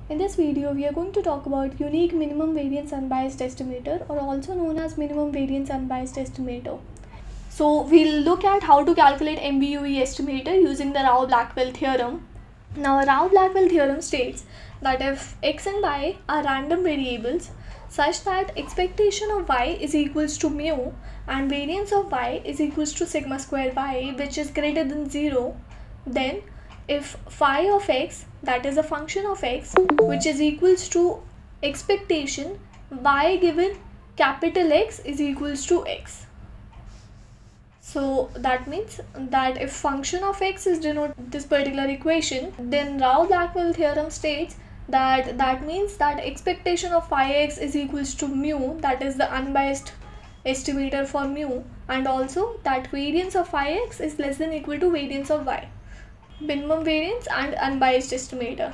In this video, we are going to talk about unique minimum variance unbiased estimator, or also known as minimum variance unbiased estimator. So we'll look at how to calculate MVUE estimator using the Rao-Blackwell theorem. Now, Rao-Blackwell theorem states that if x and y are random variables such that expectation of y is equals to mu and variance of y is equals to sigma square y, which is greater than 0, then if phi of x, that is a function of x, which is equals to expectation y given capital X is equals to x. So that means that if function of x is denoted this particular equation, then Rao-Blackwell theorem states that means that expectation of phi x is equals to mu, that is the unbiased estimator for mu, and also that variance of phi x is less than equal to variance of y. Minimum variance and unbiased estimator.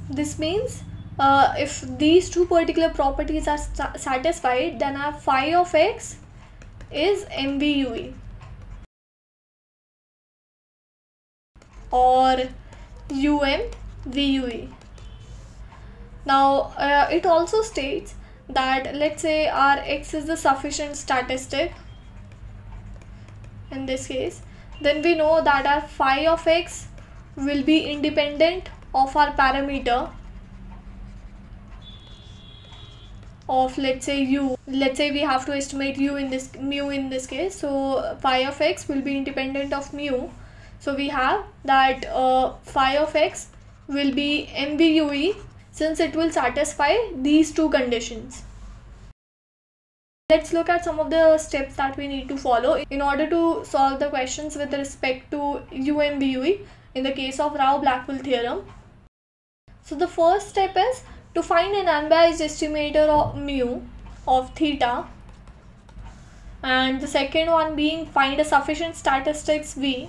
This means if these two particular properties are satisfied, then our phi of x is MVUE or UMVUE. Now it also states that let's say our x is the sufficient statistic in this case, then we know that our phi of x will be independent of our parameter of, let's say, u. Let's say we have to estimate mu in this case, so phi of x will be independent of mu. So we have that phi of x will be MVUE since it will satisfy these two conditions. Let's look at some of the steps that we need to follow in order to solve the questions with respect to UMVUE in the case of Rao-Blackwell theorem. So the first step is to find an unbiased estimator of mu of theta, and the second one being find a sufficient statistics v,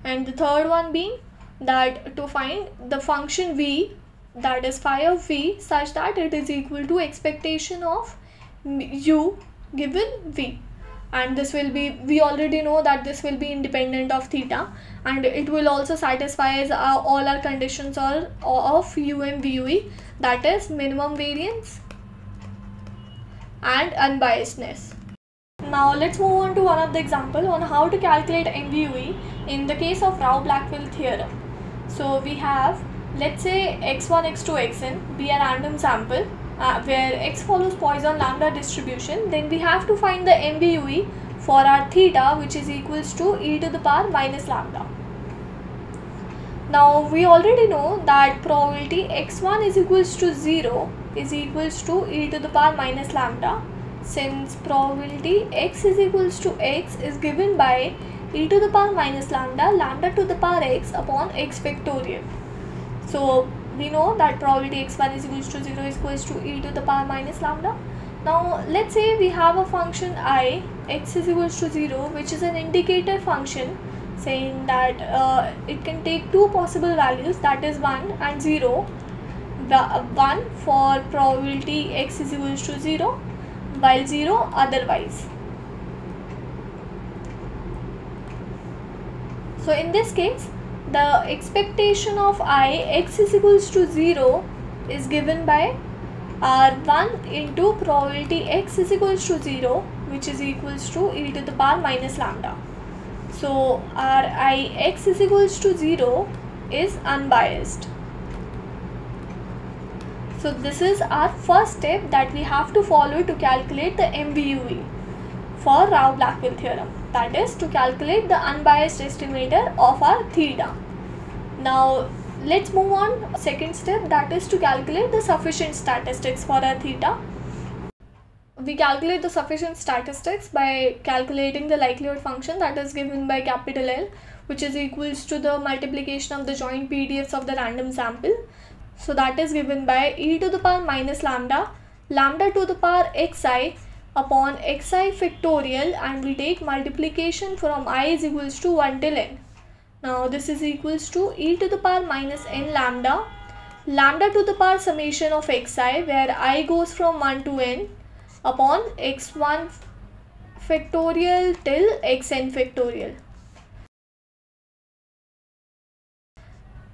and the third one being that to find the function v, that is phi of v, such that it is equal to expectation of u given v, and this will be, we already know that this will be independent of theta, and it will also satisfy all our conditions of UMVUE, that is minimum variance and unbiasedness. Now let's move on to one of the example on how to calculate MVUE in the case of Rao-Blackwell theorem. So we have, let's say, x1, x2, xn be a random sample where x follows Poisson lambda distribution. Then we have to find the MVUE for our theta, which is equals to e to the power minus lambda. Now we already know that probability x1 is equals to 0 is equals to e to the power minus lambda, since probability x is equals to x is given by e to the power minus lambda, lambda to the power x upon x factorial. So we know that probability x1 is equals to 0 is equals to e to the power minus lambda. Now let's say we have a function I, x is equals to 0, which is an indicator function saying that it can take two possible values, that is 1 and 0. The 1 for probability x is equals to 0, while 0 otherwise. So in this case, the expectation of I, x is equals to 0 is given by R1 into probability x is equals to 0, which is equals to e to the power minus lambda. So our I, x is equals to 0 is unbiased. So this is our first step that we have to follow to calculate the MVUE for Rao-Blackwell theorem, that is to calculate the unbiased estimator of our theta. Now let's move on second step, that is to calculate the sufficient statistics for our theta. We calculate the sufficient statistics by calculating the likelihood function that is given by capital L, which is equals to the multiplication of the joint PDFs of the random sample. So that is given by e to the power minus lambda, lambda to the power xi upon xi factorial, and we take multiplication from I is equals to 1 till n. Now this is equals to e to the power minus n lambda, lambda to the power summation of xi, where I goes from 1 to n, upon x1 factorial till xn factorial.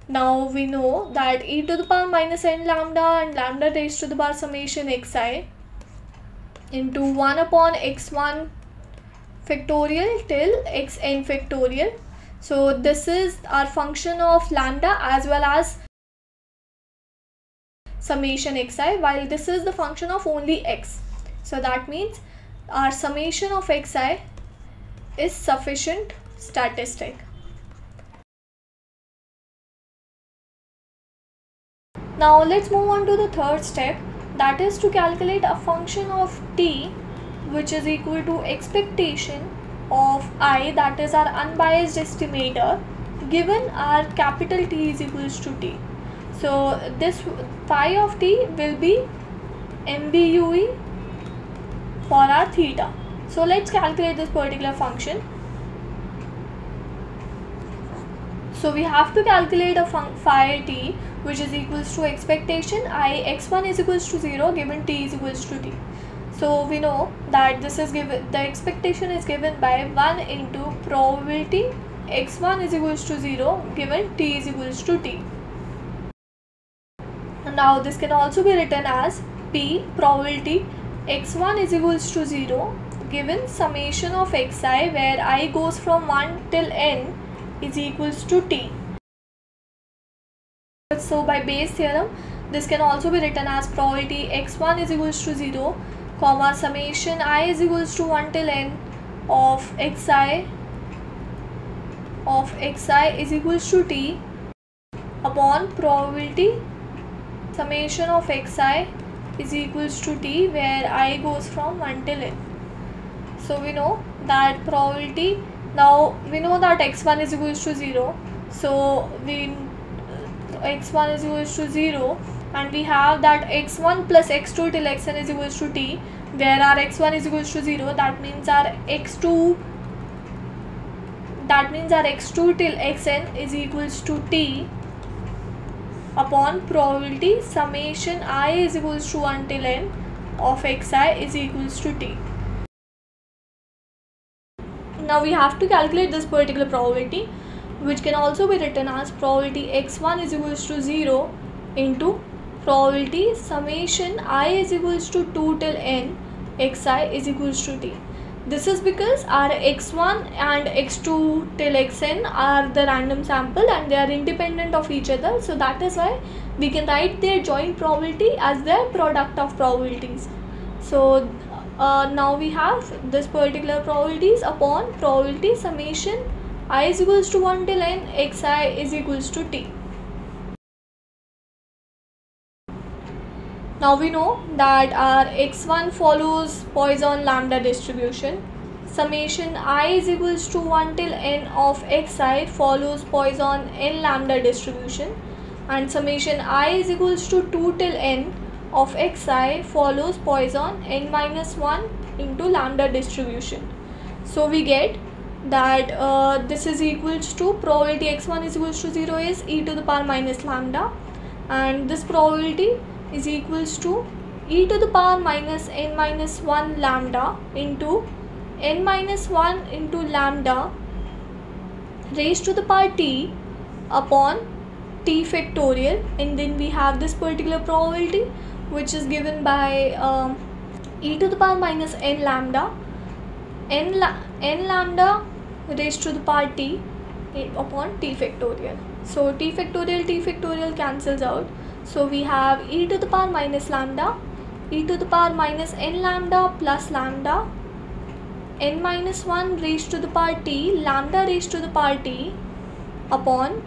Now we know that e to the power minus n lambda and lambda raised to the power summation xi into 1 upon x1 factorial till xn factorial. So this is our function of lambda as well as summation xi, while this is the function of only x. So that means our summation of xi is sufficient statistic. Now let's move on to the third step, that is to calculate a function of t which is equal to expectation of I, that is our unbiased estimator, given our capital T is equals to t. So this phi of t will be MBUE for our theta. So let's calculate this particular function. So we have to calculate a phi t which is equals to expectation I x1 is equals to 0 given t is equals to t. So we know that this is given, the expectation is given by 1 into probability x1 is equals to 0 given t is equals to t. Now this can also be written as p probability x1 is equals to 0 given summation of xi where I goes from 1 till n is equals to t. So by Bayes theorem, this can also be written as probability x1 is equals to 0 comma summation I is equals to 1 till n of xi is equals to t upon probability summation of xi is equals to t where I goes from 1 till n. So we know that probability, now we know that x1 is equals to 0, so x1 is equals to 0 and we have that x1 plus x2 till xn is equals to t, where our x1 is equals to 0, that means our x2 till xn is equals to t upon probability summation I is equals to 1 till n of xi is equals to t. Now we have to calculate this particular probability, which can also be written as probability x1 is equals to 0 into probability summation I is equals to 2 till n xi is equals to t. This is because our x1 and x2 till xn are the random sample and they are independent of each other, so that is why we can write their joint probability as their product of probabilities. So now we have this particular probabilities upon probability summation I is equals to 1 till n xi is equals to t. Now we know that our x1 follows Poisson lambda distribution, summation I is equals to 1 till n of xi follows Poisson n lambda distribution, and summation I is equals to 2 till n of xi follows Poisson n minus 1 into lambda distribution. So we get that this is equals to probability x1 is equals to 0 is e to the power minus lambda, and this probability is equals to e to the power minus n minus 1 lambda into n minus 1 into lambda raised to the power t upon t factorial, and then we have this particular probability which is given by e to the power minus n lambda n lambda raised to the power t upon t factorial. So t factorial cancels out, so we have e to the power minus lambda, e to the power minus n lambda plus lambda n minus 1 raised to the power t lambda raised to the power t upon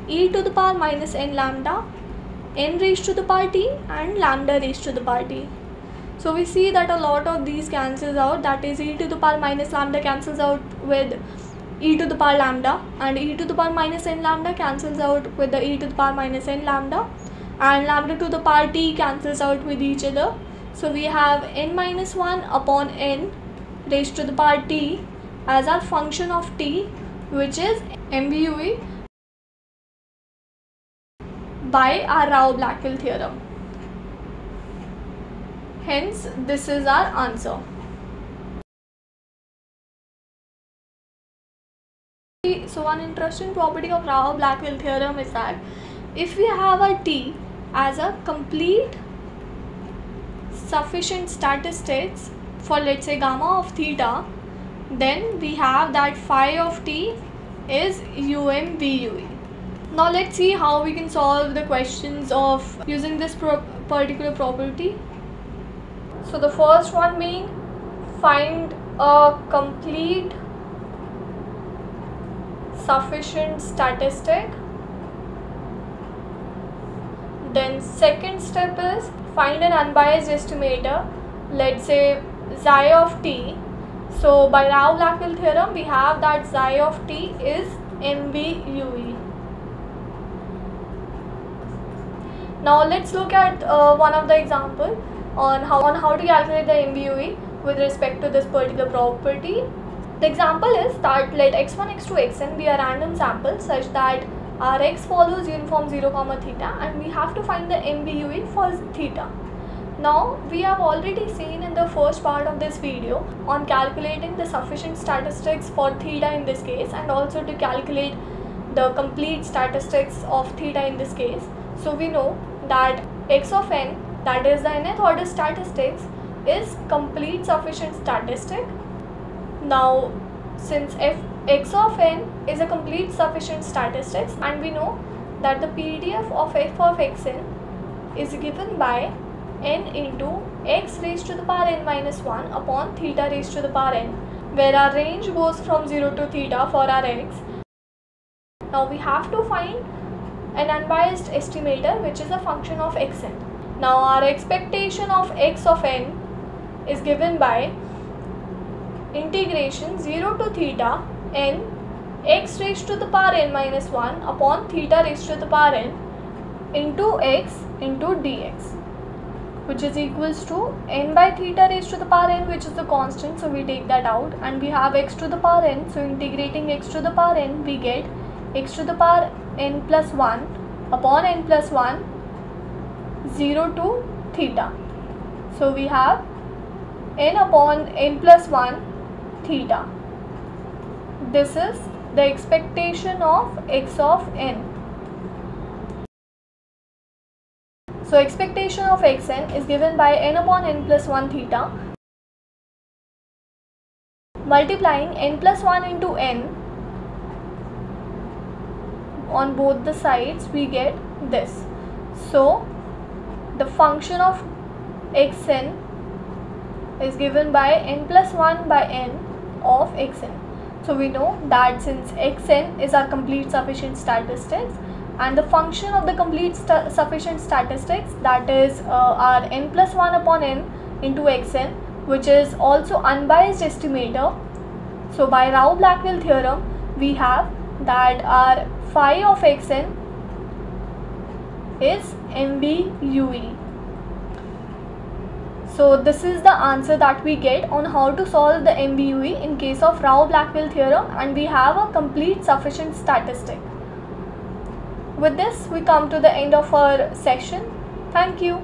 e to the power minus n lambda n raised to the power t and lambda raised to the power t. So we see that a lot of these cancels out, that is e to the power minus lambda cancels out with e to the power lambda, and e to the power minus n lambda cancels out with the e to the power minus n lambda, and lambda to the power t cancels out with each other. So we have n minus 1 upon n raised to the power t as our function of t, which is MBUE by our Rao-Blackwell theorem. Hence, this is our answer. So one interesting property of Rao-Blackwell theorem is that if we have a t as a complete sufficient statistics for, let's say, gamma of theta, then we have that phi of t is VUE. Now let's see how we can solve the questions of using this particular property. So the first one being find a complete sufficient statistic. Then second step is find an unbiased estimator, let's say xi of t. So by Rao-Blackwell theorem we have that xi of t is MVUE. Now let's look at one of the example on how to calculate the MVUE with respect to this particular property. The example is that let x1, x2, xn be a random sample such that our x follows uniform 0, theta, and we have to find the MVUE for theta. Now we have already seen in the first part of this video on calculating the sufficient statistics for theta in this case, and also to calculate the complete statistics of theta in this case. So we know that x of n, that is the nth order statistics, is complete sufficient statistic. Now since x of n is a complete sufficient statistics, and we know that the PDF of f of xn is given by n into x raised to the power n minus 1 upon theta raised to the power n, where our range goes from 0 to theta for our x. Now we have to find an unbiased estimator which is a function of xn. Now our expectation of x of n is given by integration 0 to theta n x raised to the power n minus 1 upon theta raised to the power n into x into dx, which is equals to n by theta raised to the power n, which is the constant, so we take that out, and we have x to the power n, so integrating x to the power n we get x to the power n plus 1 upon n plus 1 0 to theta. So we have n upon n plus 1 theta. This is the expectation of x of n. So expectation of xn is given by n upon n plus 1 theta multiplying n plus 1 into n on both the sides, we get this. So the function of xn is given by n plus 1 by n of xn. So we know that since xn is our complete sufficient statistics, and the function of the complete sufficient statistics, that is our n plus 1 upon n into xn, which is also unbiased estimator. So by Rao-Blackwell theorem we have that our phi of xn is MVUE. So this is the answer that we get on how to solve the MVUE in case of Rao-Blackwell theorem, and we have a complete sufficient statistic. With this we come to the end of our section. Thank you.